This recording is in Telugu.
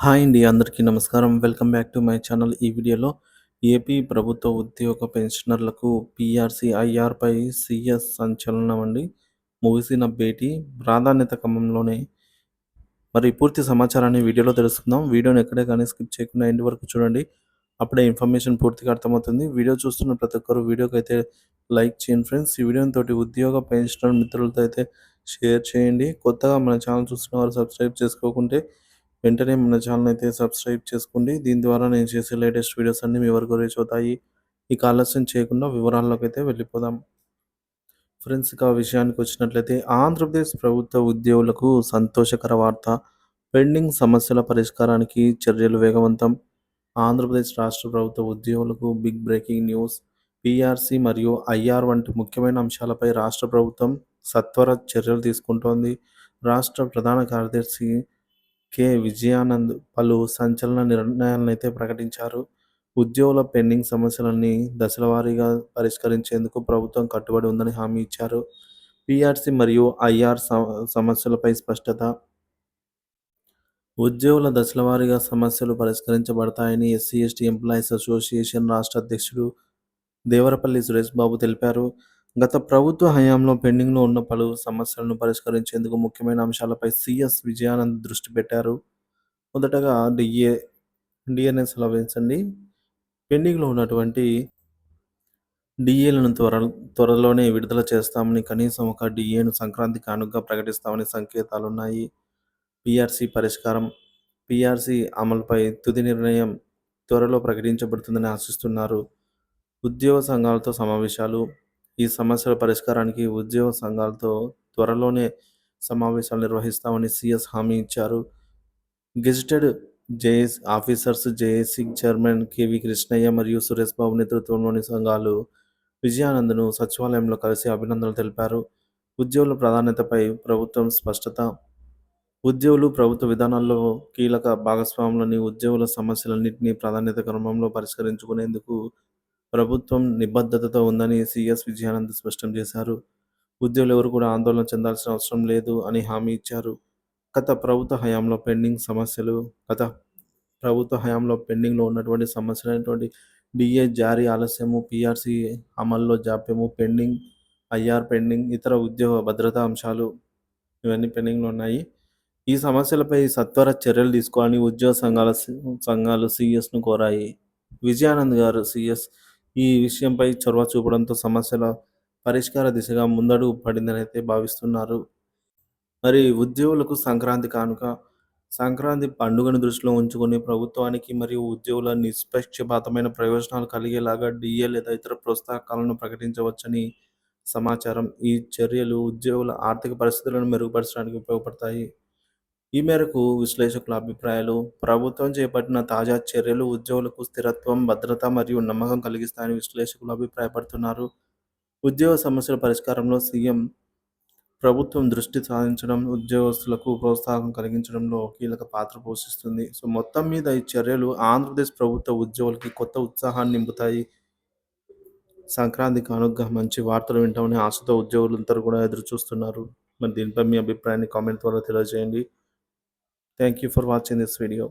హాయ్ అండి. అందరికీ నమస్కారం. Welcome back to my channel. ఈ వీడియోలో ఏపీ ప్రభుత్వ ఉద్యోగ పెన్షనర్లకు పీఆర్సీ, ఐఆర్‌పై సీఎస్ సంచలనం అండి. ముగిసిన భేటీ ప్రాధాన్యత క్రమంలోనే మరి పూర్తి సమాచారాన్ని వీడియోలో తెలుసుకుందాం. వీడియోని ఎక్కడే కానీ స్కిప్ చేయకుండా ఎండ్ వరకు చూడండి. అప్పుడే ఇన్ఫర్మేషన్ పూర్తిగా అర్థమవుతుంది. వీడియో చూస్తున్న ప్రతి ఒక్కరు వీడియోకైతే లైక్ చేయండి ఫ్రెండ్స్. ఈ వీడియోని తోటి ఉద్యోగ పెన్షనర్ మిత్రులతో అయితే షేర్ చేయండి. కొత్తగా మన ఛానల్ చూస్తున్న వారు సబ్స్క్రైబ్ చేసుకోకుంటే వెంటనే మన ఛానల్ అయితే సబ్స్క్రైబ్ చేసుకోండి. దీని ద్వారా నేను చేసే లేటెస్ట్ వీడియోస్ అన్నీ మీ వరకు రీచ్ అవుతాయి. ఇక ఆలస్యం చేయకుండా వివరాల్లోకి అయితే వెళ్ళిపోదాం. ఫ్రెండ్స్ ఇక విషయానికి వచ్చినట్లయితే ఆంధ్రప్రదేశ్ ప్రభుత్వ ఉద్యోగులకు సంతోషకర వార్త. పెండింగ్ సమస్యల పరిష్కారానికి చర్యలు వేగవంతం. ఆంధ్రప్రదేశ్ రాష్ట్ర ప్రభుత్వ ఉద్యోగులకు బిగ్ బ్రేకింగ్ న్యూస్. పీఆర్సీ మరియు ఐఆర్ వంటి ముఖ్యమైన అంశాలపై రాష్ట్ర ప్రభుత్వం సత్వర చర్యలు తీసుకుంటోంది. రాష్ట్ర ప్రధాన కార్యదర్శి విజయానంద్ పలు సంచలన నిర్ణయాలనైతే ప్రకటించారు. ఉద్యోగుల పెండింగ్ సమస్యలన్నీ దశలవారీగా పరిష్కరించేందుకు ప్రభుత్వం కట్టుబడి ఉందని హామీ ఇచ్చారు. పీఆర్సీ మరియు ఐఆర్ సమస్యలపై స్పష్టత. ఉద్యోగుల దశలవారీగా సమస్యలు పరిష్కరించబడతాయని ఎస్సీ, ఎస్టీ ఎంప్లాయీస్ అసోసియేషన్ రాష్ట్ర అధ్యక్షుడు దేవరపల్లి సురేష్ బాబు తెలిపారు. గత ప్రభుత్వ హయాంలో పెండింగ్లో ఉన్న పలు సమస్యలను పరిష్కరించేందుకు ముఖ్యమైన అంశాలపై సీఎస్ విజయానంద్ దృష్టి పెట్టారు. మొదటగా డిఎన్ఎస్ అలవెన్స్ అండి. పెండింగ్లో ఉన్నటువంటి డిఏలను త్వరలోనే విడుదల చేస్తామని, కనీసం ఒక డిఏను సంక్రాంతి కానుకగా ప్రకటిస్తామని సంకేతాలున్నాయి. పీఆర్సీ పరిష్కారం. పీఆర్సీ అమలుపై తుది నిర్ణయం త్వరలో ప్రకటించబడుతుందని ఆశిస్తున్నారు. ఉద్యోగ సంఘాలతో సమావేశాలు. ఈ సమస్యల పరిష్కారానికి ఉద్యోగ సంఘాలతో త్వరలోనే సమావేశాలు నిర్వహిస్తామని సీఎస్ హామీ ఇచ్చారు. Gazetted officers JAC chairman KV Krishnaiah మరియు సురేష్ బాబు నేతృత్వంలోని సంఘాలు విజయానంద్ను సచివాలయంలో కలిసి అభినందనలు తెలిపారు. ఉద్యోగుల ప్రాధాన్యతపై ప్రభుత్వం స్పష్టత. ఉద్యోగులు ప్రభుత్వ విధానాల్లో కీలక భాగస్వాములని, ఉద్యోగుల సమస్యలన్నింటినీ ప్రాధాన్యత క్రమంలో పరిష్కరించుకునేందుకు ప్రభుత్వం నిబద్ధతతో ఉందని సీఎస్ విజయానంద్ స్పష్టం చేశారు. ఉద్యోగులు ఎవరు కూడా ఆందోళన చెందాల్సిన అవసరం లేదు అని హామీ ఇచ్చారు. గత ప్రభుత్వ హయాంలో పెండింగ్లో ఉన్నటువంటి సమస్యలైనటువంటి డిఏ జారీ ఆలస్యము, పీఆర్సీ అమల్లో జాప్యము, ఐఆర్ పెండింగ్, ఇతర ఉద్యోగ భద్రతా అంశాలు ఇవన్నీ పెండింగ్లో ఉన్నాయి. ఈ సమస్యలపై సత్వర చర్యలు తీసుకోవాలని ఉద్యోగ సంఘాలు సీఎస్ను కోరాయి. విజయానంద్ గారు సీఎస్ ఈ విషయంపై చొరవ చూపడంతో సమస్యల పరిష్కార దిశగా ముందడుగు పడిందని అయితే భావిస్తున్నారు. మరి ఉద్యోగులకు సంక్రాంతి కానుక. సంక్రాంతి పండుగను దృష్టిలో ఉంచుకొని ప్రభుత్వానికి మరియు ఉద్యోగుల నిష్పక్షపాతమైన ప్రయోజనాలు కలిగేలాగా డిఏ లేదా ఇతర ప్రోత్సాహకాలను ప్రకటించవచ్చని సమాచారం. ఈ చర్యలు ఉద్యోగుల ఆర్థిక పరిస్థితులను మెరుగుపరచడానికి ఉపయోగపడతాయి. ఈ మేరకు విశ్లేషకుల అభిప్రాయాలు. ప్రభుత్వం చేపట్టిన తాజా చర్యలు ఉద్యోగులకు స్థిరత్వం, భద్రత మరియు నమ్మకం కలిగిస్తాయని విశ్లేషకులు అభిప్రాయపడుతున్నారు. ఉద్యోగ సమస్యల పరిష్కారంలో ప్రభుత్వం దృష్టి సాధించడం, ఉద్యోగస్తులకు ప్రోత్సాహం కలిగించడంలో కీలక పాత్ర పోషిస్తుంది. సో మొత్తం మీద ఈ చర్యలు ఆంధ్రప్రదేశ్ ప్రభుత్వ ఉద్యోగులకి కొత్త ఉత్సాహాన్ని నింపుతాయి. సంక్రాంతి కానుకగా మంచి వార్తలు వింటామని ఆశతో ఉద్యోగులందరూ కూడా ఎదురు చూస్తున్నారు. మరి దీనిపై మీ అభిప్రాయాన్ని కామెంట్ ద్వారా తెలియజేయండి. Thank you for watching this video.